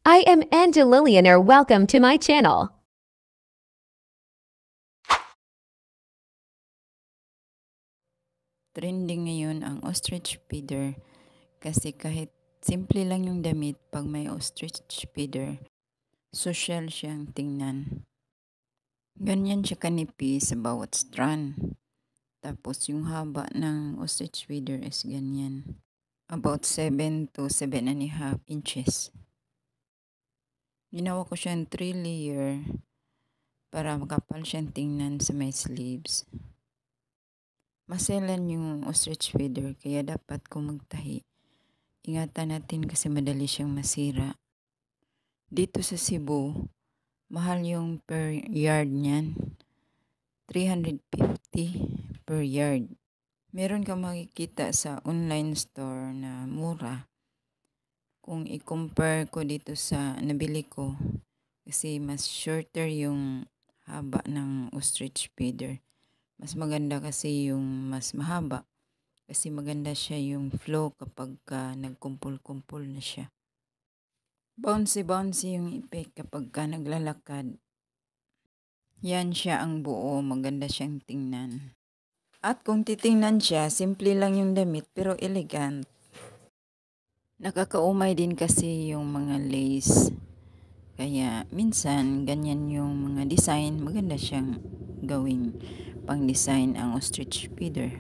I am Angel Lilianer. Welcome to my channel. Trending ngayon ang ostrich feeder kasi kahit simple lang yung damit, pag may ostrich feeder, social siyang tingnan. Ganyan siya kanipis sa bawat strand. Tapos yung haba ng ostrich feeder is ganyan. About 7 to 7.5 inches. Ginawa ko siyang 3 layer para makapal siyang tingnan sa may sleeves. Maselan yung ostrich feeder kaya dapat kung magtahi, ingatan natin kasi madali siyang masira. Dito sa Cebu, mahal yung per yard niyan. 350 per yard. Meron kang makikita sa online store na mura. Kung i-compare ko dito sa nabili ko, kasi mas shorter yung haba ng ostrich feeder. Mas maganda kasi yung mas mahaba. Kasi maganda siya yung flow kapag nagkumpul-kumpul na siya. Bouncy-bouncy yung effect kapag naglalakad. Yan siya ang buo, maganda siyang tingnan. At kung titingnan siya, simple lang yung damit pero elegant. Nakakaumay din kasi yung mga lace. Kaya minsan ganyan yung mga design, maganda siyang gawing pang design ang ostrich feeder.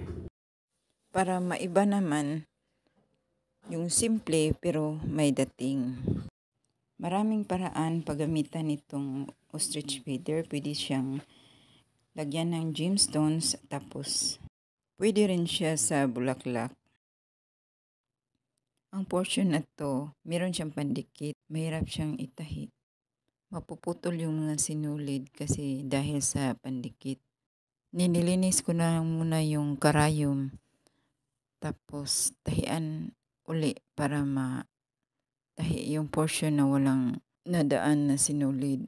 Para maiba naman yung simple pero may dating. Maraming paraan paggamitan nitong ostrich feeder. Pwede siyang lagyan ng gemstones, tapos pwede rin siya sa bulaklak. Ang portion na to, meron siyang pandikit. Mahirap siyang itahi. Mapuputol yung mga sinulid kasi dahil sa pandikit. Nililinis ko na muna yung karayom. Tapos tahian uli para matahi yung portion na walang nadaan na sinulid.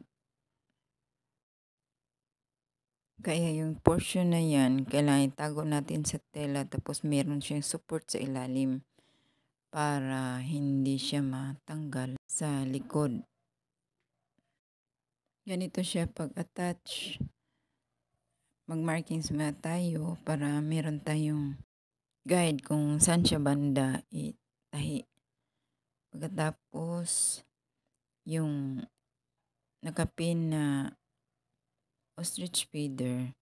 Kaya yung portion na yan, kailangan itago natin sa tela tapos meron siyang support sa ilalim para hindi siya matanggal sa likod. Ganito siya pag-attach. Mag-markings muna tayo para meron tayong guide kung saan siya banda itahi. Pagkatapos, yung nakapin na ostrich feeder,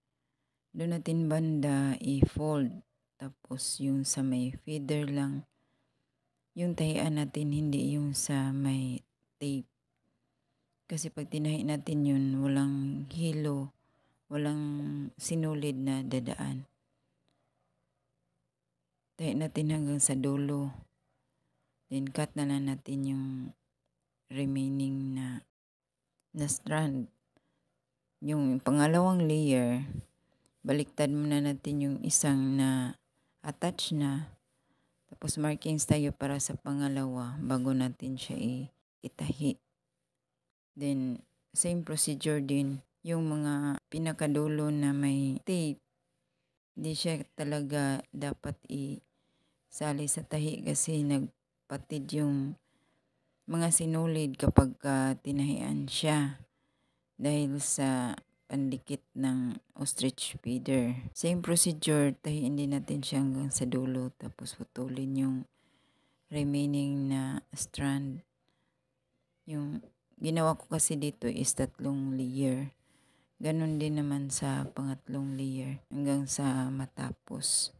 doon natin banda i-fold. Tapos yung sa may feeder lang, yung tahian natin, hindi yung sa may tape. Kasi pag tinahi natin yun, walang hilo, walang sinulid na dadaan. Tahi natin hanggang sa dulo. Then cut na lang natin yung remaining na strand. Yung pangalawang layer, baliktad muna natin yung isang na attach na. Tapos markings tayo para sa pangalawa bago natin siya itahi. Then, same procedure din. Yung mga pinakadulo na may tape, hindi siya talaga dapat isali sa tahi kasi nagpatid yung mga sinulid kapag tinahian siya dahil sa pandikit ng ostrich feeder. Same procedure, tahiin din natin siya hanggang sa dulo tapos putulin yung remaining na strand. Yung ginawa ko kasi dito is 3 layer. Ganon din naman sa pangatlong layer hanggang sa matapos.